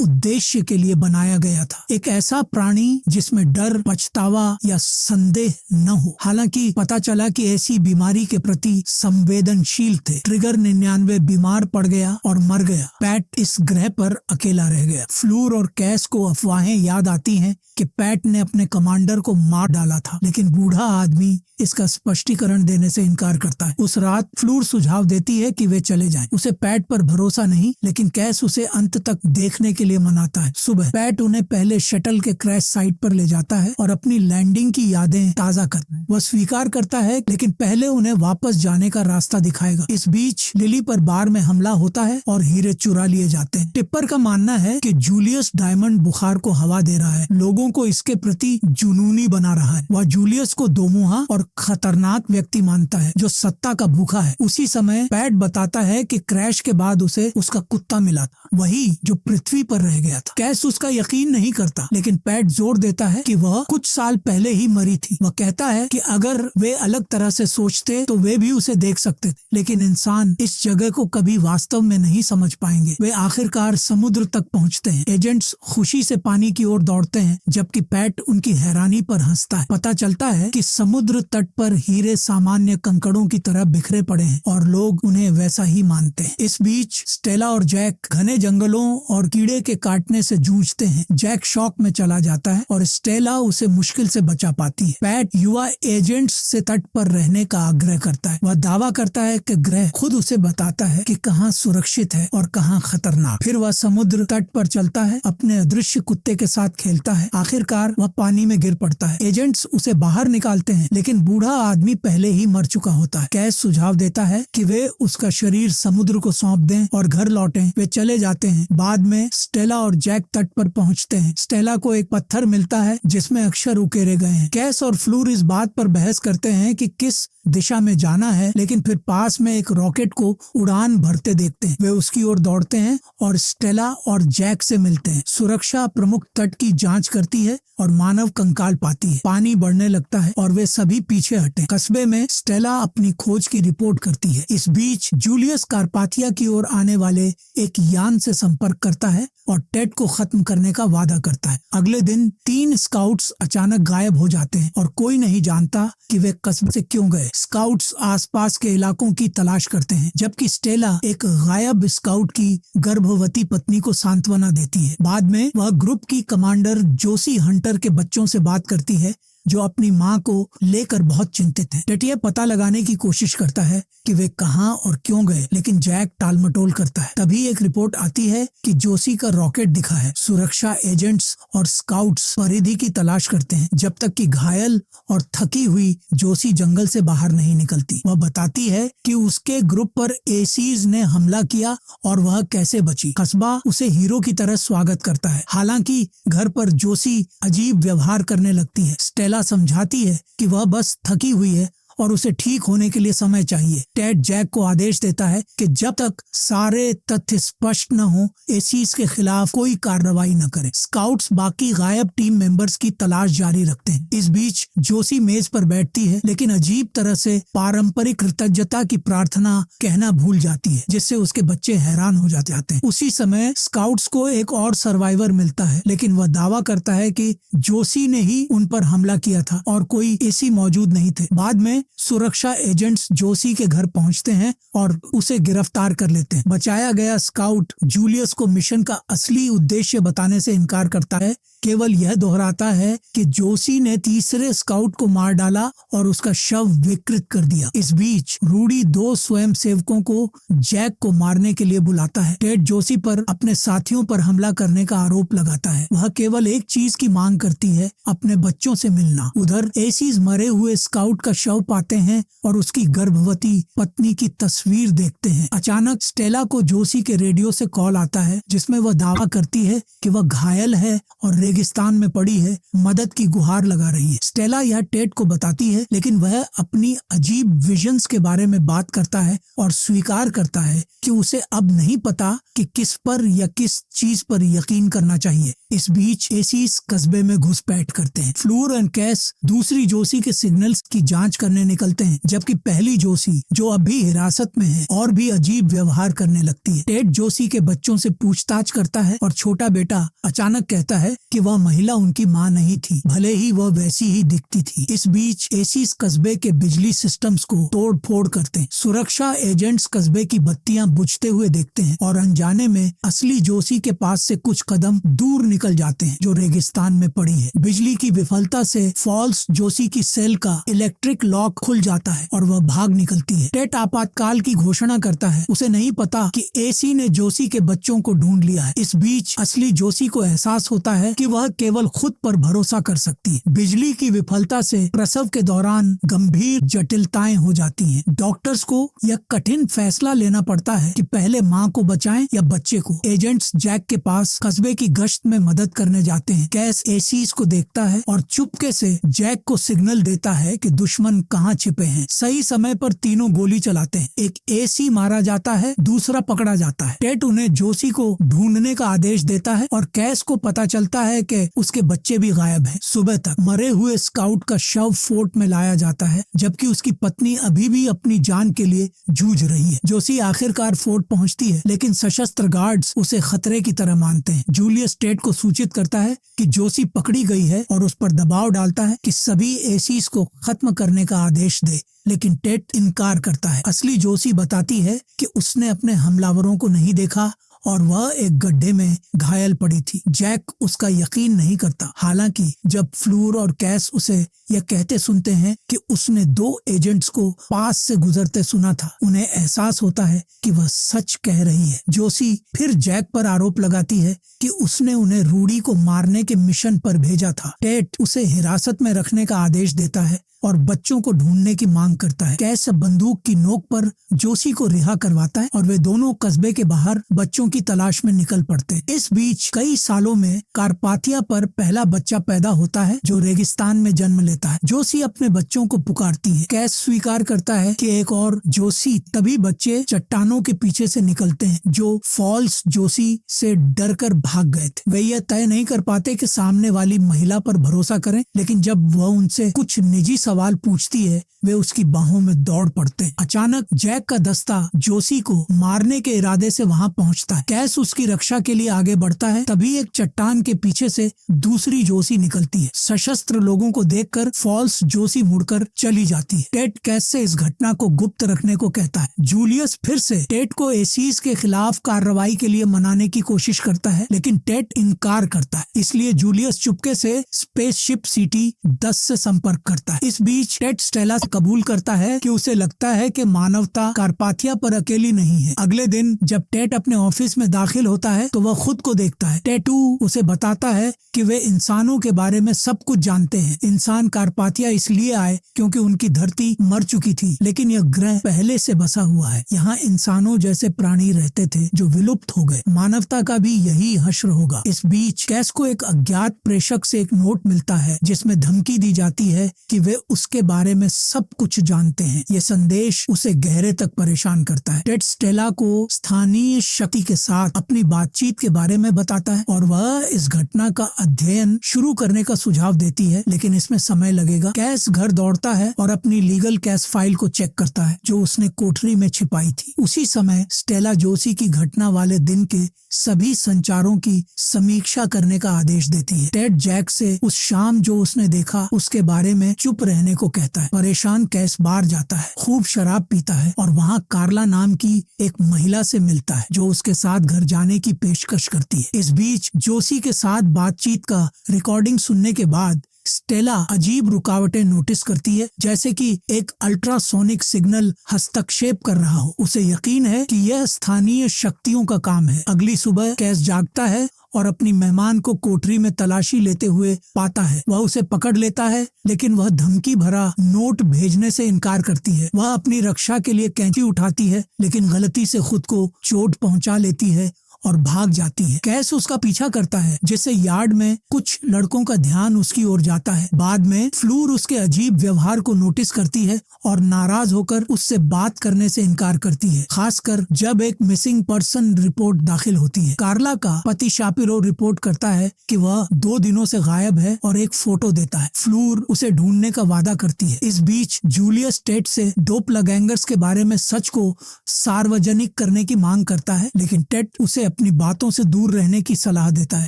उद्देश्य के लिए बनाया गया था। एक ऐसा प्राणी जिसमें डर, पछतावा या संदेह न हो। हालांकि पता चला कि ऐसी बीमारी के प्रति संवेदनशील थे। ट्रिगर 99 बीमार पड़ गया और मर गया। पैट इस ग्रह पर अकेला रह गया। फ्लूर और कैस को अफवाहें याद आती हैं कि पैट ने अपने कमांडर को मार डाला था, लेकिन बूढ़ा आदमी इसका स्पष्टीकरण देने से इनकार करता है। उस रात फ्लूर सुझाव देती है कि वे चले जाएं। उसे पैट पर भरोसा नहीं, लेकिन कैस उसे अंत तक देखने के लिए मनाता है। सुबह पैट उन्हें पहले शटल के क्रैश साइट पर ले जाता है और अपनी लैंडिंग की यादें ताजा करता है। वह स्वीकार करता है, लेकिन पहले उन्हें वापस जाने का रास्ता दिखाएगा। इस बीच लिली पर बार में हमला होता है और हीरे चुरा लिए जाते हैं। टिप्पर का मानना है कि जूलियस डायमंड बुखार को हवा दे रहा है, लोगों को इसके प्रति जुनूनी बना रहा है। वह जूलियस को दोमुहा और खतरनाक व्यक्ति मानता है जो सत्ता का भूखा है। उसी समय पैट बताता है कि क्रैश के बाद उसे उसका कुत्ता मिला था, वही जो पृथ्वी पर रह गया था। कैस उसका यकीन नहीं करता, लेकिन पैट जोर देता है कि वह कुछ साल पहले ही मरी थी। वह कहता है कि अगर वे अलग तरह से सोचते तो वे भी उसे देख सकते थे, लेकिन इंसान इस जगह को कभी वास्तव में नहीं समझ पाएंगे। वे आखिरकार समुद्र तक पहुंचते हैं। एजेंट्स खुशी से पानी की ओर दौड़ते हैं, जबकि पैट उनकी हैरानी पर हंसता है। पता चलता है कि समुद्र तट पर हीरे सामान्य कंकड़ों की तरह बिखरे पड़े हैं और लोग उन्हें वैसा ही मानते हैं। इस बीच स्टेला और जैक घने जंगलों और कीड़े के काटने से जूझते हैं। जैक शॉक में चला जाता है और स्टेला उसे मुश्किल से बचा पाती है। पैट युवा एजेंट्स से तट पर रहने का आग्रह करता है। वह दावा करता है कि ग्रह खुद उसे बताता है कि कहाँ सुरक्षित है और कहाँ खतरनाक। फिर वह समुद्र तट पर चलता है, अपने अदृश्य कुत्ते के साथ खेलता है। आखिरकार वह पानी में गिर पड़ता है। एजेंट्स उसे बाहर निकालते हैं, लेकिन बूढ़ा आदमी पहले ही मर चुका होता है। कैस सुझाव देता है कि वे उसका शरीर समुद्र को सौंप दें और घर लौटें। वे चले जाते हैं। बाद में स्टेला और जैक तट पर पहुंचते हैं। स्टेला को एक पत्थर मिलता है जिसमें अक्षर उकेरे गए हैं। कैस और फ्लूर इस बात पर बहस करते हैं कि किस दिशा में जाना है, लेकिन फिर पास में एक रॉकेट को उड़ान भरते देखते हैं। वे उसकी ओर दौड़ते हैं और स्टेला और जैक से मिलते हैं। सुरक्षा प्रमुख तट की जांच करती है और मानव कंकाल पाती है। पानी बढ़ने लगता है और वे सभी पीछे हटे। कस्बे में स्टेला अपनी खोज की रिपोर्ट करती है। इस बीच जूलियस कारपाथिया की ओर आने वाले एक यान से संपर्क करता है और टेड को खत्म करने का वादा करता है। अगले दिन 3 स्काउट्स अचानक गायब हो जाते हैं और कोई नहीं जानता कि वे कस्बे से क्यों गए। स्काउट्स आसपास के इलाकों की तलाश करते हैं, जबकि स्टेला एक गायब स्काउट की गर्भवती पत्नी को सांत्वना देती है। बाद में वह ग्रुप की कमांडर जोसी हंटर के बच्चों से बात करती है, जो अपनी मां को लेकर बहुत चिंतित है। टेड यह पता लगाने की कोशिश करता है कि वे कहां और क्यों गए, लेकिन जैक टालमटोल करता है। तभी एक रिपोर्ट आती है कि जोसी का रॉकेट दिखा है। सुरक्षा एजेंट्स और स्काउट्स परिधि की तलाश करते हैं, जब तक कि घायल और थकी हुई जोसी जंगल से बाहर नहीं निकलती। वह बताती है कि उसके ग्रुप पर एसीज ने हमला किया और वह कैसे बची। कस्बा उसे हीरो की तरह स्वागत करता है। हालांकि घर पर जोसी अजीब व्यवहार करने लगती है। स्टेला समझाती है कि वह बस थकी हुई है और उसे ठीक होने के लिए समय चाहिए। टेड जैक को आदेश देता है कि जब तक सारे तथ्य स्पष्ट न हो एसीज के खिलाफ कोई कार्रवाई न करे। स्काउट्स बाकी गायब टीम मेंबर्स की तलाश जारी रखते हैं। इस बीच जोसी मेज पर बैठती है लेकिन अजीब तरह से पारंपरिक कृतज्ञता की प्रार्थना कहना भूल जाती है, जिससे उसके बच्चे हैरान हो जाते हैं। उसी समय स्काउट्स को एक और सर्वाइवर मिलता है, लेकिन वह दावा करता है कि जोसी ने ही उन पर हमला किया था और कोई एसी मौजूद नहीं थे। बाद में सुरक्षा एजेंट्स जोसी के घर पहुंचते हैं और उसे गिरफ्तार कर लेते हैं। बचाया गया स्काउट जूलियस को मिशन का असली उद्देश्य बताने से इनकार करता है, केवल यह दोहराता है कि जोसी ने तीसरे स्काउट को मार डाला और उसका शव विकृत कर दिया। इस बीच रूडी दो स्वयंसेवकों को जैक को मारने के लिए बुलाता है। टेड जोसी पर अपने साथियों पर हमला करने का आरोप लगाता है। वह केवल एक चीज की मांग करती है, अपने बच्चों से मिलना। उधर एसीज मरे हुए स्काउट का शव पाते हैं और उसकी गर्भवती पत्नी की तस्वीर देखते हैं। अचानक स्टेला को जोसी के रेडियो से कॉल आता है, जिसमें वह दावा करती है कि वह घायल है और रेगिस्तान में पड़ी है, मदद की गुहार लगा रही है। स्टेला यह टेड को बताती है, लेकिन वह अपनी अजीब विजन्स के बारे में बात करता है और स्वीकार करता है कि उसे अब नहीं पता कि किस पर या किस चीज पर यकीन करना चाहिए। इस बीच एसीज कस्बे में घुसपैठ करते हैं। फ्लूर एंड कैस दूसरी जोसी के सिग्नल्स की जांच करने निकलते हैं, जबकि पहली जोसी, जो अभी हिरासत में है, और भी अजीब व्यवहार करने लगती है। टेड जोसी के बच्चों से पूछताछ करता है और छोटा बेटा अचानक कहता है कि वह महिला उनकी मां नहीं थी, भले ही वह वैसी ही दिखती थी। इस बीच एसीज कस्बे के बिजली सिस्टम्स को तोड़ फोड़ करते हैं। सुरक्षा एजेंट्स कस्बे की बत्तियां बुझते हुए देखते हैं और अनजाने में असली जोसी के पास से कुछ कदम दूर निकल जाते हैं, जो रेगिस्तान में पड़ी है। बिजली की विफलता से फॉल्स जोसी की सेल का इलेक्ट्रिक लॉक खुल जाता है और वह भाग निकलती है। टेट आपातकाल की घोषणा करता है। उसे नहीं पता कि एसी ने जोसी के बच्चों को ढूंढ लिया है। इस बीच असली जोसी को एहसास होता है कि वह केवल खुद पर भरोसा कर सकती है। बिजली की विफलता से प्रसव के दौरान गंभीर जटिलताएं हो जाती हैं। डॉक्टर्स को यह कठिन फैसला लेना पड़ता है कि पहले मां को बचाएं या बच्चे को। एजेंट्स जैक के पास कस्बे की गश्त में मदद करने जाते हैं। कैस एसीज को देखता है और चुपके से जैक को सिग्नल देता है कि दुश्मन कहां छिपे हैं। सही समय पर तीनों गोली चलाते हैं। एक एसी मारा जाता है, दूसरा पकड़ा जाता है। टेट उन्हें जोसी को ढूंढने का आदेश देता है और कैस को पता चलता है कि उसके बच्चे भी गायब हैं। सुबह तक मरे हुए स्काउट का शव फोर्ट में लाया जाता है, जबकि उसकी पत्नी अभी भी अपनी जान के लिए जूझ रही है। जोसी आखिरकार फोर्ट पहुंचती है, लेकिन सशस्त्र गार्ड्स उसे खतरे की तरह मानते हैं। जूलियस टेट को सूचित करता है कि जोसी पकड़ी गई है और उस पर दबाव डालता है कि सभी एसीज को खत्म करने का आदेश दे, लेकिन टेट इनकार करता है। असली जोसी बताती है कि उसने अपने हमलावरों को नहीं देखा और वह एक गड्ढे में घायल पड़ी थी। जैक उसका यकीन नहीं करता। हालांकि जब फ्लूर और कैस उसे यह कहते सुनते हैं कि उसने 2 एजेंट्स को पास से गुजरते सुना था, उन्हें एहसास होता है कि वह सच कह रही है। जोसी फिर जैक पर आरोप लगाती है कि उसने उन्हें रूडी को मारने के मिशन पर भेजा था। टेट उसे हिरासत में रखने का आदेश देता है और बच्चों को ढूंढने की मांग करता है। कैस बंदूक की नोक पर जोसी को रिहा करवाता है और वे दोनों कस्बे के बाहर बच्चों की तलाश में निकल पड़ते हैं। इस बीच कई सालों में कारपाथिया पर पहला बच्चा पैदा होता है, जो रेगिस्तान में जन्म लेता है। जोसी अपने बच्चों को पुकारती है। कैस स्वीकार करता है कि एक और जोसी। तभी बच्चे चट्टानों के पीछे से निकलते हैं, जो फॉल्स जोसी से डरकर भाग गए थे। वे यह तय नहीं कर पाते कि सामने वाली महिला पर भरोसा करें, लेकिन जब वह उनसे कुछ निजी सवाल पूछती है, वे उसकी बाहों में दौड़ पड़ते हैं। अचानक जैक का दस्ता जोसी को मारने के इरादे से वहां पहुंचता है। कैस उसकी रक्षा के लिए आगे बढ़ता है। तभी एक चट्टान के पीछे से दूसरी जोसी निकलती है। सशस्त्र लोगों को देखकर फॉल्स जोसी मुड़कर चली जाती है। टेट कैस से इस घटना को गुप्त रखने को कहता है। जूलियस फिर से टेट को एसीज के खिलाफ कार्रवाई के लिए मनाने की कोशिश करता है, लेकिन टेट इनकार करता है। इसलिए जूलियस चुपके से स्पेसशिप सिटी 10 से संपर्क करता है। इस बीच टेट स्टेला से कबूल करता है कि उसे लगता है कि मानवता कारपाथिया पर अकेली नहीं है। अगले दिन जब टेट अपने ऑफिस में दाखिल होता है तो वह खुद को देखता है। टैटू उसे बताता है कि वे इंसानों के बारे में सब कुछ जानते हैं। इंसान कारपाथिया इसलिए आए क्योंकि उनकी धरती मर चुकी थी, लेकिन यह ग्रह पहले से बसा हुआ है। यहाँ इंसानों जैसे प्राणी रहते थे जो विलुप्त हो गए। मानवता का भी यही हश्र होगा। इस बीच कैस को एक अज्ञात प्रेषक से एक नोट मिलता है, जिसमें धमकी दी जाती है कि वे उसके बारे में सब कुछ जानते हैं। ये संदेश उसे गहरे तक परेशान करता है। टेड स्टेला को स्थानीय शक्ति के साथ अपनी बातचीत के बारे में बताता है और वह इस घटना का अध्ययन शुरू करने का सुझाव देती है, लेकिन इसमें समय लगेगा। कैस घर दौड़ता है और अपनी लीगल केस फाइल को चेक करता है जो उसने कोठरी में छिपाई थी। उसी समय स्टेला जोशी की घटना वाले दिन के सभी संचारों की समीक्षा करने का आदेश देती है। टेड जैक से उस शाम जो उसने देखा उसके बारे में चुप रहने को कहता है। परेशान कैस बार जाता है, खूब शराब पीता है और वहाँ कार्ला नाम की एक महिला से मिलता है जो उसके साथ घर जाने की पेशकश करती है। इस बीच जोशी के साथ बातचीत का रिकॉर्डिंग सुनने के बाद स्टेला अजीब रुकावटें नोटिस करती है, जैसे कि एक अल्ट्रासोनिक सिग्नल हस्तक्षेप कर रहा हो। उसे यकीन है कि यह स्थानीय शक्तियों का काम है। अगली सुबह कैस जागता है और अपनी मेहमान को कोठरी में तलाशी लेते हुए पाता है। वह उसे पकड़ लेता है, लेकिन वह धमकी भरा नोट भेजने से इनकार करती है। वह अपनी रक्षा के लिए कैंची उठाती है, लेकिन गलती से खुद को चोट पहुंचा लेती है और भाग जाती है। कैस उसका पीछा करता है, जिससे यार्ड में कुछ लड़कों का ध्यान उसकी ओर जाता है। बाद में फ्लूर उसके अजीब व्यवहार को नोटिस करती है और नाराज होकर उससे बात करने से इनकार करती है, खासकर जब एक मिसिंग पर्सन रिपोर्ट दाखिल होती है। कार्ला का पति शापिरो रिपोर्ट करता है कि वह 2 दिनों से गायब है और एक फोटो देता है। फ्लूर उसे ढूंढने का वादा करती है। इस बीच जूलियस टेड से डोपलगैंगर्स के बारे में सच को सार्वजनिक करने की मांग करता है, लेकिन टेड उसे अपनी बातों से दूर रहने की सलाह देता है।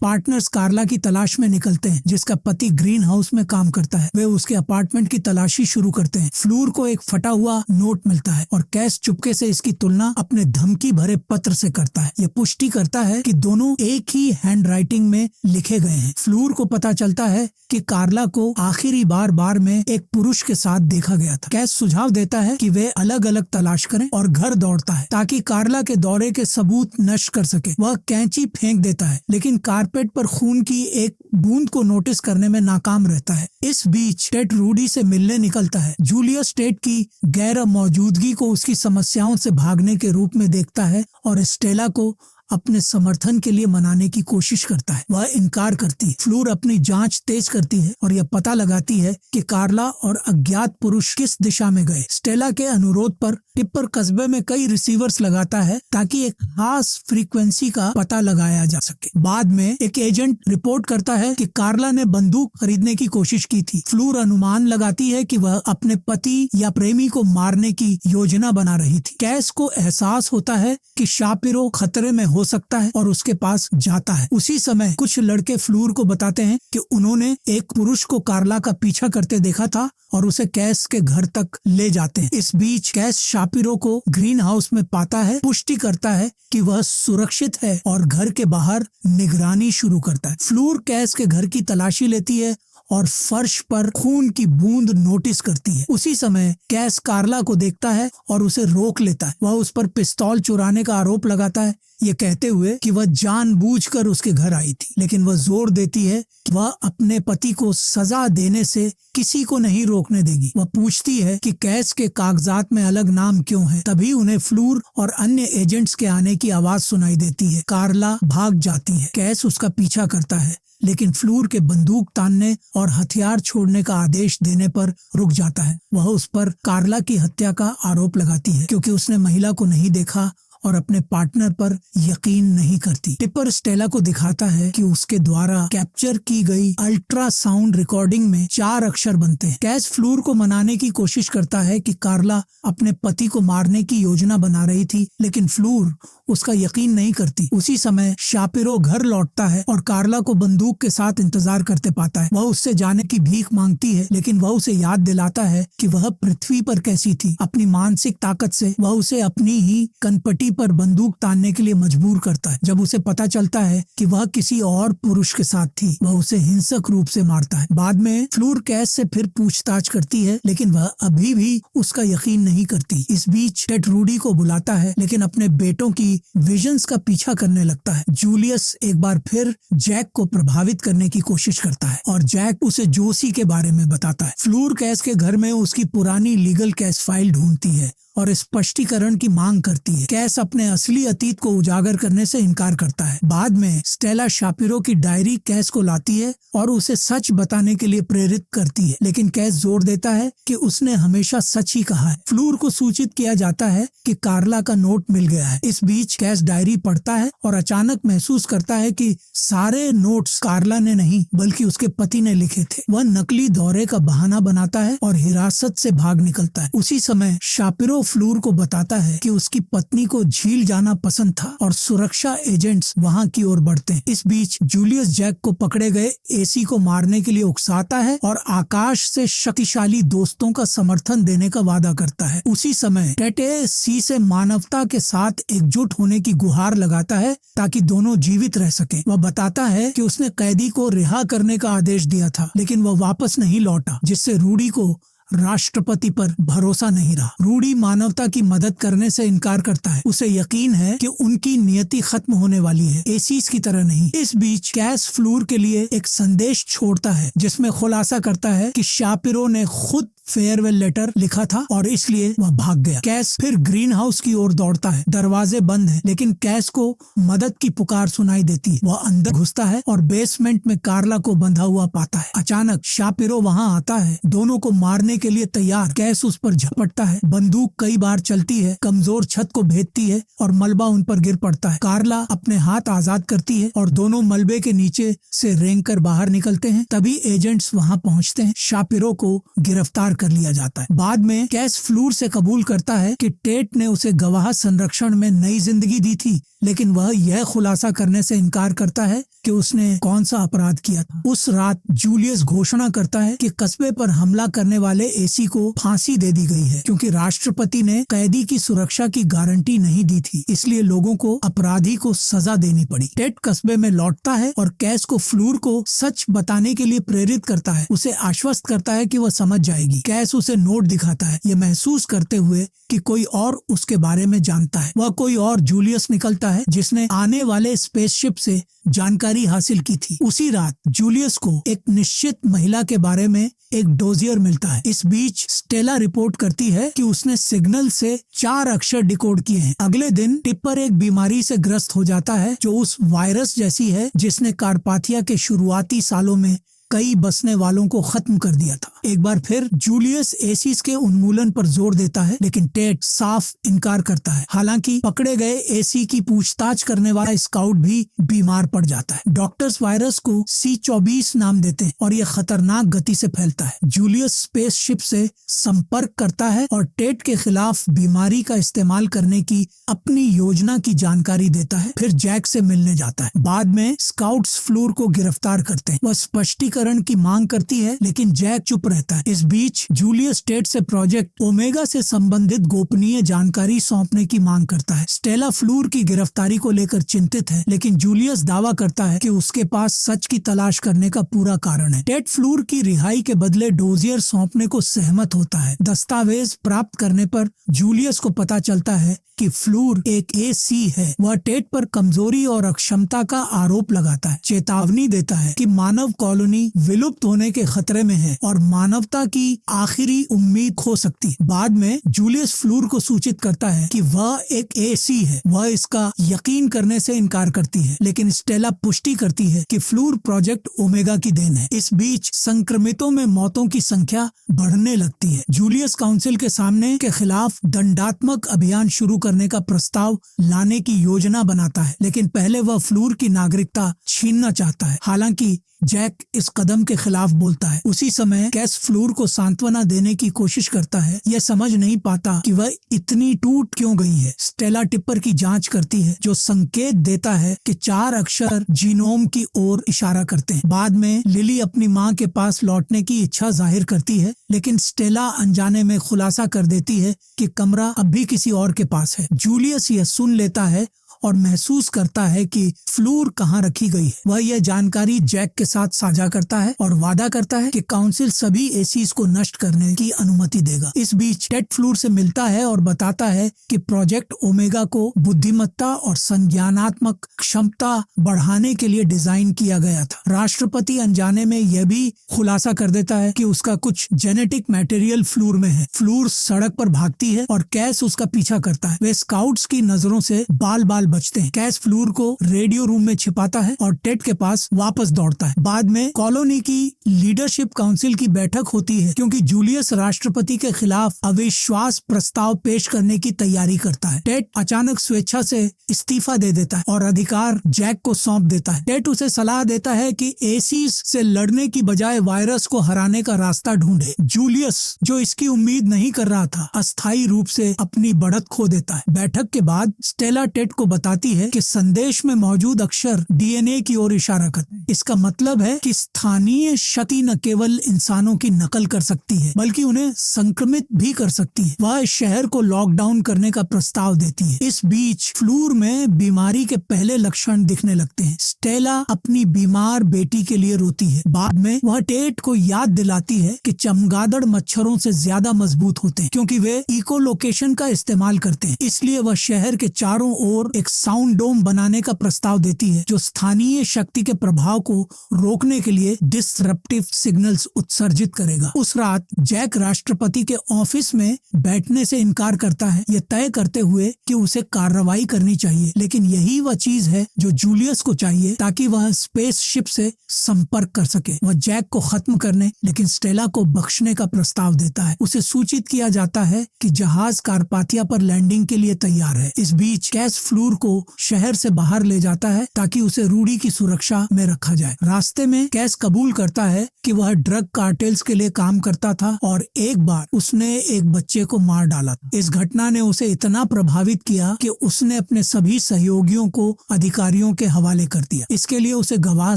पार्टनर्स कार्ला की तलाश में निकलते हैं, जिसका पति ग्रीन हाउस में काम करता है। वे उसके अपार्टमेंट की तलाशी शुरू करते हैं। फ्लूर को एक फटा हुआ नोट मिलता है और कैस चुपके से इसकी तुलना अपने धमकी भरे पत्र से करता है। यह पुष्टि करता है कि दोनों एक ही हैंड राइटिंग में लिखे गए हैं। फ्लूर को पता चलता है कि कार्ला को आखिरी बार में एक पुरुष के साथ देखा गया था। कैस सुझाव देता है कि वे अलग अलग तलाश करें और घर दौड़ता है ताकि कार्ला के दौरे के सबूत नष्ट कर सके। वह कैंची फेंक देता है, लेकिन कारपेट पर खून की एक बूंद को नोटिस करने में नाकाम रहता है। इस बीच टेड रूडी से मिलने निकलता है। जूलियस टेड की गैर मौजूदगी को उसकी समस्याओं से भागने के रूप में देखता है और स्टेला को अपने समर्थन के लिए मनाने की कोशिश करता है। वह इनकार करती है। फ्लूर अपनी जांच तेज करती है और यह पता लगाती है कि कार्ला और अज्ञात पुरुष किस दिशा में गए। स्टेला के अनुरोध पर टिप्पर कस्बे में कई रिसीवर्स लगाता है ताकि एक खास फ्रीक्वेंसी का पता लगाया जा सके। बाद में एक एजेंट रिपोर्ट करता है कि कार्ला ने बंदूक खरीदने की कोशिश की थी। फ्लूर अनुमान लगाती है कि वह अपने पति या प्रेमी को मारने की योजना बना रही थी। कैस को एहसास होता है कि शापिरो खतरे में हो सकता है और उसके पास जाता है। उसी समय कुछ लड़के फ्लूर को बताते हैं कि उन्होंने एक पुरुष को कार्ला का पीछा करते देखा था और उसे कैस के घर तक ले जाते हैं। इस बीच कैस शापिरो को ग्रीन हाउस में पाता है, पुष्टि करता है कि वह सुरक्षित है और घर के बाहर निगरानी शुरू करता है। फ्लूर कैस के घर की तलाशी लेती है और फर्श पर खून की बूंद नोटिस करती है। उसी समय कैस कार्ला को देखता है और उसे रोक लेता है। वह उस पर पिस्तौल चुराने का आरोप लगाता है, ये कहते हुए कि वह जानबूझकर उसके घर आई थी, लेकिन वह जोर देती है कि वह अपने पति को सजा देने से किसी को नहीं रोकने देगी। वह पूछती है कि कैस के कागजात में अलग नाम क्यों है। तभी उन्हें फ्लूर और अन्य एजेंट्स के आने की आवाज सुनाई देती है। कार्ला भाग जाती है। कैस उसका पीछा करता है, लेकिन फ्लूर के बंदूक तानने और हथियार छोड़ने का आदेश देने पर रुक जाता है। वह उस पर कार्ला की हत्या का आरोप लगाती है क्योंकि उसने महिला को नहीं देखा और अपने पार्टनर पर यकीन नहीं करती। टिप्पर स्टेला को दिखाता है कि उसके द्वारा कैप्चर की गई अल्ट्रासाउंड रिकॉर्डिंग में 4 अक्षर बनते हैं। कैस फ्लूर को मनाने की कोशिश करता है कि कार्ला अपने पति को मारने की योजना बना रही थी, लेकिन फ्लूर उसका यकीन नहीं करती। उसी समय शापिरो घर लौटता है और कार्ला को बंदूक के साथ इंतजार करते पाता है। वह उससे जाने की भीख मांगती है, लेकिन वह उसे याद दिलाता है कि वह पृथ्वी पर कैसी थी। अपनी मानसिक ताकत से वह उसे अपनी ही कनपटी पर बंदूक तानने के लिए मजबूर करता है। जब उसे पता चलता है कि वह किसी और पुरुष के साथ थी, वह उसे हिंसक रूप से मारता है। बाद में फ्लूर कैस से फिर पूछताछ करती है, लेकिन वह अभी भी उसका यकीन नहीं करती। इस बीच टेड रूडी को बुलाता है, लेकिन अपने बेटों की विजन्स का पीछा करने लगता है। जूलियस एक बार फिर जैक को प्रभावित करने की कोशिश करता है और जैक उसे जोशी के बारे में बताता है। फ्लूर कैस के घर में उसकी पुरानी लीगल केस फाइल ढूंढती है और स्पष्टीकरण की मांग करती है। कैस अपने असली अतीत को उजागर करने से इनकार करता है। बाद में स्टेला शापिरो की डायरी कैस को लाती है और उसे सच बताने के लिए प्रेरित करती है, लेकिन कैस जोर देता है कि उसने हमेशा सच ही कहा है। फ्लूर को सूचित किया जाता है कि कार्ला का नोट मिल गया है। इस बीच कैस डायरी पढ़ता है और अचानक महसूस करता है कि सारे नोट्स कार्ला ने नहीं बल्कि उसके पति ने लिखे थे। वह नकली दौरे का बहाना बनाता है और हिरासत से भाग निकलता है। उसी समय शापिरो फ्लूर को बताता है कि उसकी पत्नी को झील जाना पसंद था और सुरक्षा एजेंट्स वहां की ओर बढ़ते हैं। इस बीच जूलियस जैक को पकड़े गए एसी को मारने के लिए उकसाता है और आकाश से शक्तिशाली दोस्तों का समर्थन देने का वादा करता है। उसी समय टेटे सी से मानवता के साथ एकजुट होने की गुहार लगाता है ताकि दोनों जीवित रह सकें। वह बताता है कि उसने कैदी को रिहा करने का आदेश दिया था, लेकिन वह वापस नहीं लौटा, जिससे रूडी को राष्ट्रपति पर भरोसा नहीं रहा। रूडी मानवता की मदद करने से इनकार करता है। उसे यकीन है कि उनकी नियति खत्म होने वाली है, एसीज की तरह नहीं। इस बीच कैस फ्लूर के लिए एक संदेश छोड़ता है जिसमें खुलासा करता है कि शापिरो ने खुद फेयरवेल लेटर लिखा था और इसलिए वह भाग गया। कैस फिर ग्रीन हाउस की ओर दौड़ता है। दरवाजे बंद हैं, लेकिन कैस को मदद की पुकार सुनाई देती है। वह अंदर घुसता है और बेसमेंट में कार्ला को बंधा हुआ पाता है। अचानक शापिरो वहां आता है, दोनों को मारने के लिए तैयार। कैस उस पर झपटता है, बंदूक कई बार चलती है, कमजोर छत को भेदती है और मलबा उन पर गिर पड़ता है। कार्ला अपने हाथ आजाद करती है और दोनों मलबे के नीचे से रेंग कर बाहर निकलते हैं। तभी एजेंट्स वहां पहुंचते हैं। शापिरो को गिरफ्तार कर लिया जाता है। बाद में कैस फ्लूर से कबूल करता है कि टेट ने उसे गवाह संरक्षण में नई जिंदगी दी थी, लेकिन वह यह खुलासा करने से इनकार करता है कि उसने कौन सा अपराध किया था। उस रात जूलियस घोषणा करता है कि कस्बे पर हमला करने वाले एसी को फांसी दे दी गई है, क्योंकि राष्ट्रपति ने कैदी की सुरक्षा की गारंटी नहीं दी थी, इसलिए लोगों को अपराधी को सजा देनी पड़ी। टेट कस्बे में लौटता है और कैस को फ्लूर को सच बताने के लिए प्रेरित करता है। उसे आश्वस्त करता है कि वह समझ जाएगी। कैस उसे नोट दिखाता है, ये महसूस करते हुए कि कोई और उसके बारे में जानता है। वह कोई और जूलियस निकलता है जिसने आने वाले स्पेसशिप से जानकारी हासिल की थी। उसी रात जूलियस को एक निश्चित महिला के बारे में एक डोजियर मिलता है। इस बीच स्टेला रिपोर्ट करती है कि उसने सिग्नल से 4 अक्षर डिकोड किए हैं। अगले दिन टिप्पर एक बीमारी से ग्रस्त हो जाता है जो उस वायरस जैसी है जिसने कारपाथिया के शुरुआती सालों में कई बसने वालों को खत्म कर दिया था। एक बार फिर जूलियस एसीज के उन्मूलन पर जोर देता है, लेकिन टेट साफ इनकार करता है। हालांकि पकड़े गए एसी की पूछताछ करने वाला स्काउट भी बीमार पड़ जाता है। डॉक्टर्स वायरस को C24 नाम देते हैं और यह खतरनाक गति से फैलता है। जूलियस स्पेसशिप से संपर्क करता है और टेट के खिलाफ बीमारी का इस्तेमाल करने की अपनी योजना की जानकारी देता है। फिर जैक से मिलने जाता है। बाद में स्काउट्स फ्लूर को गिरफ्तार करते हैं। वह स्पष्टीकरण की मांग करती है, लेकिन जैक चुप रहता है। इस बीच जूलियस टेट से प्रोजेक्ट ओमेगा से संबंधित गोपनीय जानकारी सौंपने की मांग करता है। स्टेला फ्लूर की गिरफ्तारी को लेकर चिंतित है, लेकिन जूलियस दावा करता है कि उसके पास सच की तलाश करने का पूरा कारण है। टेट फ्लूर की रिहाई के बदले डोजियर सौंपने को सहमत होता है। दस्तावेज प्राप्त करने पर जूलियस को पता चलता है कि फ्लूर एक एसी है। वह टेट पर कमजोरी और अक्षमता का आरोप लगाता है, चेतावनी देता है कि मानव कॉलोनी विलुप्त होने के खतरे में है और मानवता की आखिरी उम्मीद खो सकती है। बाद में जूलियस फ्लूर को सूचित करता है कि वह एक एसी है। वह इसका यकीन करने से इनकार करती है, लेकिन स्टेला पुष्टि करती है कि फ्लूर प्रोजेक्ट ओमेगा की देन है। इस बीच संक्रमितों में मौतों की संख्या बढ़ने लगती है। जूलियस काउंसिल के सामने के खिलाफ दंडात्मक अभियान शुरू करने का प्रस्ताव लाने की योजना बनाता है, लेकिन पहले वह फ्लूर की नागरिकता छीनना चाहता है। हालांकि जैक इस कदम के खिलाफ बोलता है। उसी समय कैस फ्लूर को सांत्वना देने की कोशिश करता है। यह समझ नहीं पाता कि वह इतनी टूट क्यों गई है। स्टेला टिप्पर की जांच करती है, जो संकेत देता है कि 4 अक्षर जीनोम की ओर इशारा करते हैं। बाद में लिली अपनी माँ के पास लौटने की इच्छा जाहिर करती है, लेकिन स्टेला अनजाने में खुलासा कर देती है कि कमरा अब भी किसी और के पास है। जूलियस यह सुन लेता है और महसूस करता है कि फ्लूर कहाँ रखी गई है। वह यह जानकारी जैक के साथ साझा करता है और वादा करता है कि काउंसिल सभी एसीज को नष्ट करने की अनुमति देगा। इस बीच टेड फ्लूर से मिलता है और बताता है कि प्रोजेक्ट ओमेगा को बुद्धिमत्ता और संज्ञानात्मक क्षमता बढ़ाने के लिए डिजाइन किया गया था। राष्ट्रपति अनजाने में यह भी खुलासा कर देता है कि उसका कुछ जेनेटिक मटेरियल फ्लूर में है। फ्लूर सड़क पर भागती है और कैस उसका पीछा करता है। वे स्काउट्स की नजरों से बाल बाल बचते हैं। कैस फ्लूर को रेडियो रूम में छिपाता है और टेड के पास वापस दौड़ता है। बाद में कॉलोनी की लीडरशिप काउंसिल की बैठक होती है क्योंकि जूलियस राष्ट्रपति के खिलाफ अविश्वास प्रस्ताव पेश करने की तैयारी करता है। टेड अचानक स्वेच्छा से इस्तीफा दे देता है और अधिकार जैक को सौंप देता है। टेड उसे सलाह देता है कि एसीज से लड़ने की बजाय वायरस को हराने का रास्ता ढूंढे। जूलियस, जो इसकी उम्मीद नहीं कर रहा था, अस्थायी रूप से अपनी बढ़त खो देता है। बैठक के बाद स्टेला टेड को बताती है कि संदेश में मौजूद अक्षर डीएनए की ओर इशारा करते हैं। इसका मतलब है कि स्थानीय शक्ति न केवल इंसानों की नकल कर सकती है बल्कि उन्हें संक्रमित भी कर सकती है। वह इस शहर को लॉकडाउन करने का प्रस्ताव देती है। इस बीच फ्लूर में बीमारी के पहले लक्षण दिखने लगते हैं। स्टेला अपनी बीमार बेटी के लिए रोती है। बाद में वह टेड को याद दिलाती है कि चमगादड़ मच्छरों से ज्यादा मजबूत होते हैं क्योंकि वे इकोलोकेशन का इस्तेमाल करते हैं। इसलिए वह शहर के चारों ओर एक साउंड डोम बनाने का प्रस्ताव देती है जो स्थानीय शक्ति के प्रभाव को रोकने के लिए डिसरप्टिव सिग्नल्स उत्सर्जित करेगा। उस रात जैक राष्ट्रपति के ऑफिस में बैठने से इनकार करता है, यह तय करते हुए कि उसे कार्रवाई करनी चाहिए। लेकिन यही वह चीज है जो जूलियस को चाहिए ताकि वह स्पेसशिप से संपर्क कर सके। वह जैक को खत्म करने लेकिन स्टेला को बख्शने का प्रस्ताव देता है। उसे सूचित किया जाता है कि जहाज कारपाथिया पर लैंडिंग के लिए तैयार है। इस बीच कैस फ्लूर को शहर से बाहर ले जाता है ताकि उसे रूडी की सुरक्षा में रखा जाए। रास्ते में कैस कबूल करता है कि वह ड्रग कार्टेल्स के लिए काम करता था और एक बार उसने एक बच्चे को मार डाला था। इस घटना ने उसे इतना प्रभावित किया कि उसने अपने सभी सहयोगियों को अधिकारियों के हवाले कर दिया। इसके लिए उसे गवाह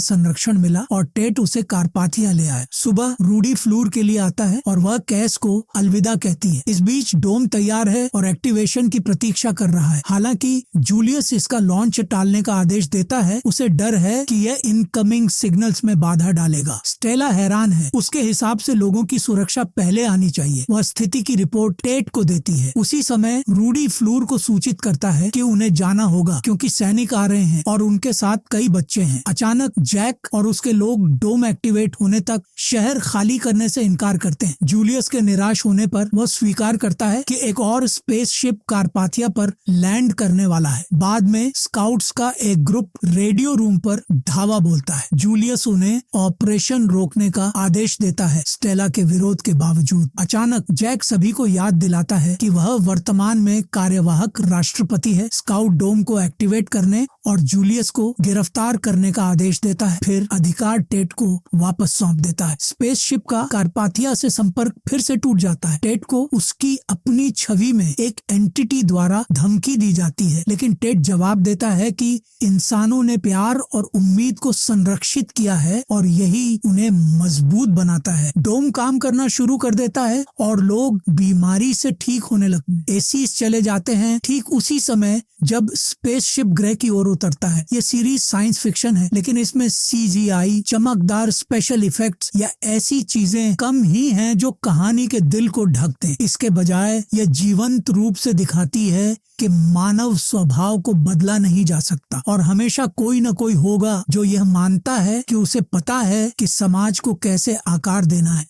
संरक्षण मिला और टेड उसे कारपाथिया ले आया। सुबह रूडी फ्लूर के लिए आता है और वह कैस को अलविदा कहती है। इस बीच डोम तैयार है और एक्टिवेशन की प्रतीक्षा कर रहा है। हालांकि जूलियस इसका लॉन्च टालने का आदेश देता है। उसे डर है कि यह इनकमिंग सिग्नल्स में बाधा डालेगा। स्टेला हैरान है। उसके हिसाब से लोगों की सुरक्षा पहले आनी चाहिए। वह स्थिति की रिपोर्ट टेड को देती है। उसी समय रूडी फ्लूर को सूचित करता है कि उन्हें जाना होगा क्योंकि सैनिक आ रहे हैं और उनके साथ कई बच्चे हैं। अचानक जैक और उसके लोग डोम एक्टिवेट होने तक शहर खाली करने से इनकार करते हैं। जूलियस के निराश होने पर वह स्वीकार करता है कि एक और स्पेसशिप कारपाथिया पर लैंड करने वाला है। बाद में स्काउट्स का एक ग्रुप रेडियो रूम पर धावा बोलता है। जूलियस उन्हें ऑपरेशन रोकने का आदेश देता है स्टेला के विरोध के बावजूद। अचानक जैक सभी को याद दिलाता है कि वह वर्तमान में कार्यवाहक राष्ट्रपति है। स्काउट डोम को एक्टिवेट करने और जूलियस को गिरफ्तार करने का आदेश देता है। फिर अधिकार टेड को वापस सौंप देता है। स्पेसशिप का कारपाथिया से संपर्क फिर से टूट जाता है। टेड को उसकी अपनी छवि में एक एंटिटी द्वारा धमकी दी जाती है लेकिन टेड जवाब देता है कि इंसानों ने प्यार और उम्मीद को संरक्षित किया है और यही उन्हें मजबूत बनाता है। डोम काम करना शुरू कर देता है और लोग बीमारी से ठीक होने लगते हैं। एसीज चले जाते हैं ठीक उसी समय जब स्पेसशिप ग्रह की ओर उतरता है। ये सीरीज साइंस फिक्शन है लेकिन इसमें सीजीआई, चमकदार स्पेशल इफेक्ट्स या ऐसी चीजें कम ही हैं जो कहानी के दिल को ढकते हैं। इसके बजाय यह जीवंत रूप से दिखाती है कि मानव स्वभाव को बदला नहीं जा सकता और हमेशा कोई न कोई होगा जो यह मानता है कि उसे पता है कि समाज को कैसे आकार देना है।